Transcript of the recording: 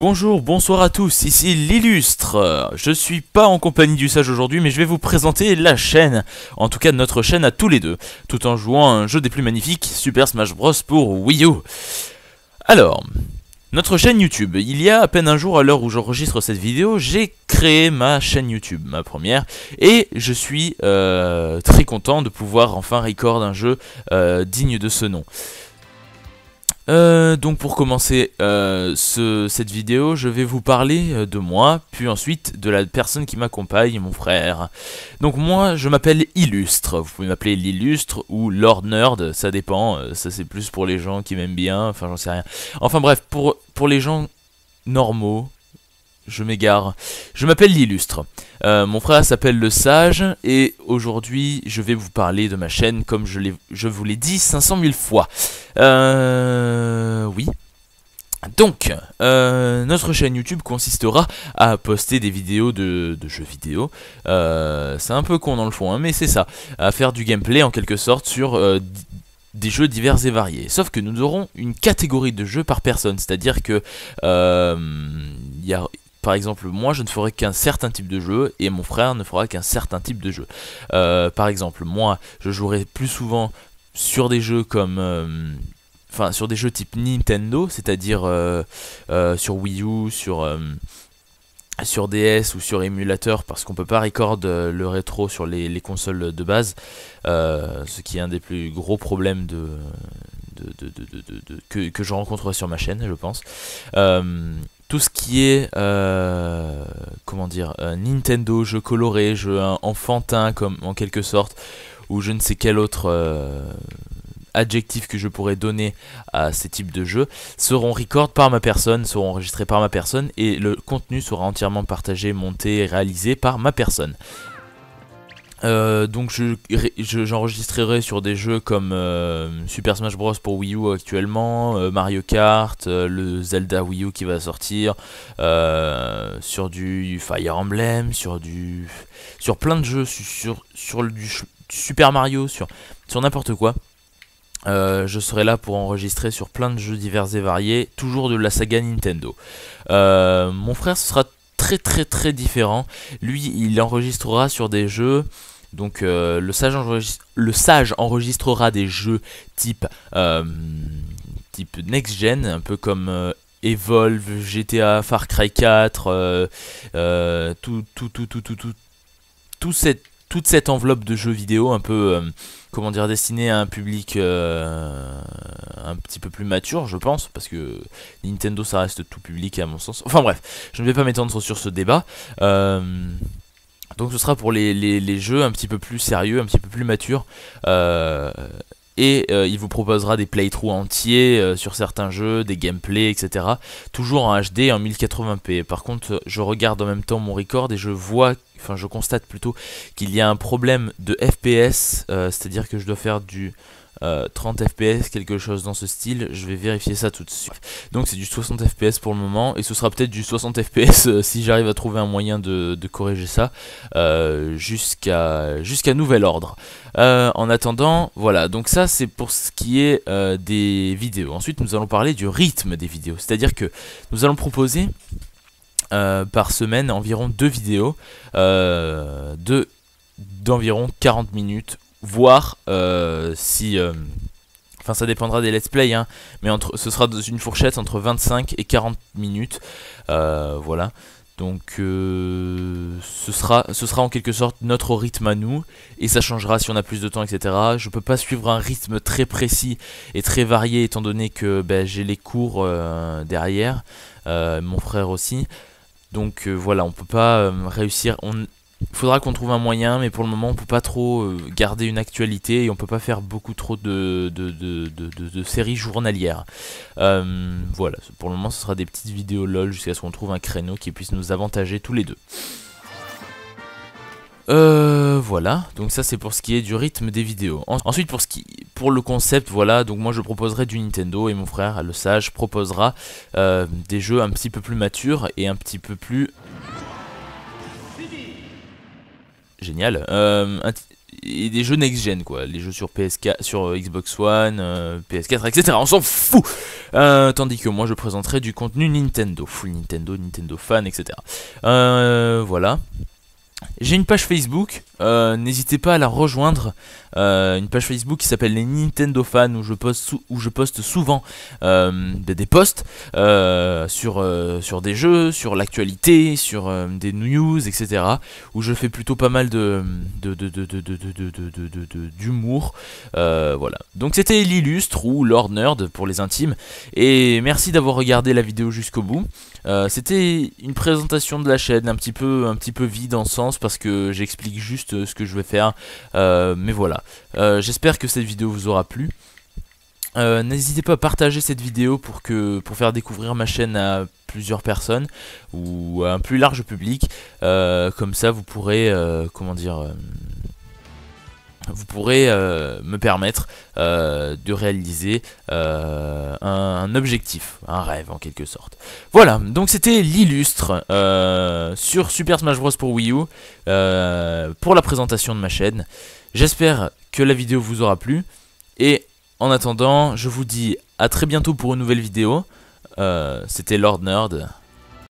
Bonjour, bonsoir à tous, ici l'illustre. Je suis pas en compagnie du sage aujourd'hui, mais je vais vous présenter la chaîne, en tout cas notre chaîne à tous les deux, tout en jouant à un jeu des plus magnifiques, Super Smash Bros pour Wii U. Alors, notre chaîne YouTube, il y a à peine un jour à l'heure où j'enregistre cette vidéo, j'ai créé ma chaîne YouTube, ma première, et je suis très content de pouvoir enfin record un jeu digne de ce nom. Donc pour commencer cette vidéo, je vais vous parler de moi, puis ensuite de la personne qui m'accompagne, mon frère. Donc moi, je m'appelle Illustre, vous pouvez m'appeler l'Illustre ou Lord Nerd, ça dépend, ça c'est plus pour les gens qui m'aiment bien, enfin j'en sais rien. Enfin bref, pour les gens normaux, je m'égare. Je m'appelle l'Illustre. Mon frère s'appelle le Sage. Et aujourd'hui, je vais vous parler de ma chaîne comme je vous l'ai dit 500 000 fois. Oui. Donc, notre chaîne YouTube consistera à poster des vidéos de jeux vidéo. C'est un peu con dans le fond, hein, mais c'est ça. À faire du gameplay en quelque sorte sur des jeux divers et variés. Sauf que nous aurons une catégorie de jeux par personne. C'est-à-dire que par exemple, moi je ne ferai qu'un certain type de jeu et mon frère ne fera qu'un certain type de jeu. Par exemple, moi je jouerai plus souvent sur des jeux comme... Enfin, sur des jeux type Nintendo, c'est-à-dire sur Wii U, sur DS ou sur émulateur, parce qu'on peut pas record le rétro sur les consoles de base, ce qui est un des plus gros problèmes que je rencontre sur ma chaîne, je pense. Tout ce qui est comment dire, Nintendo, jeux colorés, jeux enfantins comme en quelque sorte, ou je ne sais quel autre adjectif que je pourrais donner à ces types de jeux, seront record par ma personne, seront enregistrés par ma personne, et le contenu sera entièrement partagé, monté et réalisé par ma personne. Donc j'enregistrerai sur des jeux comme Super Smash Bros pour Wii U actuellement, Mario Kart, le Zelda Wii U qui va sortir, sur du Fire Emblem, sur plein de jeux, sur du Super Mario, sur n'importe quoi. Je serai là pour enregistrer sur plein de jeux divers et variés, toujours de la saga Nintendo. Mon frère, ce sera très différent. Lui, il enregistrera sur des jeux. Donc le sage enregistrera des jeux type next gen, un peu comme Evolve, GTA, Far Cry 4, toute cette enveloppe de jeux vidéo un peu comment dire, destinée à un public un petit peu plus mature, je pense, parce que Nintendo ça reste tout public à mon sens. Enfin bref, je ne vais pas m'étendre sur ce débat. Donc ce sera pour les jeux un petit peu plus sérieux, un petit peu plus matures. Il vous proposera des playthroughs entiers sur certains jeux, des gameplays, etc. Toujours en HD en 1080p. Par contre, je regarde en même temps mon record et je constate plutôt qu'il y a un problème de FPS, c'est-à-dire que je dois faire du 30 fps, quelque chose dans ce style. Je vais vérifier ça tout de suite. Donc c'est du 60 fps pour le moment, et ce sera peut-être du 60 fps si j'arrive à trouver un moyen de corriger ça jusqu'à nouvel ordre. En attendant, voilà, donc ça c'est pour ce qui est des vidéos. Ensuite nous allons parler du rythme des vidéos, c'est-à-dire que nous allons proposer par semaine environ 2 vidéos d'environ 40 minutes, voire enfin ça dépendra des let's play, hein, mais ce sera dans une fourchette entre 25 et 40 minutes, voilà. Donc ce sera en quelque sorte notre rythme à nous, et ça changera si on a plus de temps, etc. Je peux pas suivre un rythme très précis et très varié étant donné que j'ai les cours derrière, mon frère aussi. Donc voilà, on peut pas réussir. Il faudra qu'on trouve un moyen, mais pour le moment on peut pas trop garder une actualité, et on peut pas faire beaucoup trop de séries journalières. Voilà, pour le moment ce sera des petites vidéos LOL jusqu'à ce qu'on trouve un créneau qui puisse nous avantager tous les deux. Voilà, donc ça c'est pour ce qui est du rythme des vidéos. Ensuite pour le concept, voilà, donc moi je proposerai du Nintendo et mon frère, le Sage, proposera des jeux un petit peu plus matures et un petit peu plus... Génial. et des jeux next-gen, quoi. Les jeux sur PS4, sur Xbox One, PS4, etc. On s'en fout. Tandis que moi, je présenterai du contenu Nintendo, full Nintendo, Nintendo fan, etc. Voilà. J'ai une page Facebook, n'hésitez pas à la rejoindre, une page Facebook qui s'appelle les Nintendo Fans, où je poste souvent des posts sur des jeux, sur l'actualité, sur des news, etc. Où je fais plutôt pas mal d'humour, voilà. Donc c'était l'illustre ou Lord Nerd pour les intimes, et merci d'avoir regardé la vidéo jusqu'au bout. C'était une présentation de la chaîne un petit peu vide en sens parce que j'explique juste ce que je vais faire, mais voilà. J'espère que cette vidéo vous aura plu. N'hésitez pas à partager cette vidéo pour faire découvrir ma chaîne à plusieurs personnes ou à un plus large public. Comme ça vous pourrez me permettre de réaliser un objectif, un rêve en quelque sorte. Voilà, donc c'était l'illustre sur Super Smash Bros pour Wii U pour la présentation de ma chaîne. J'espère que la vidéo vous aura plu et en attendant, je vous dis à très bientôt pour une nouvelle vidéo. C'était Lord Nerd.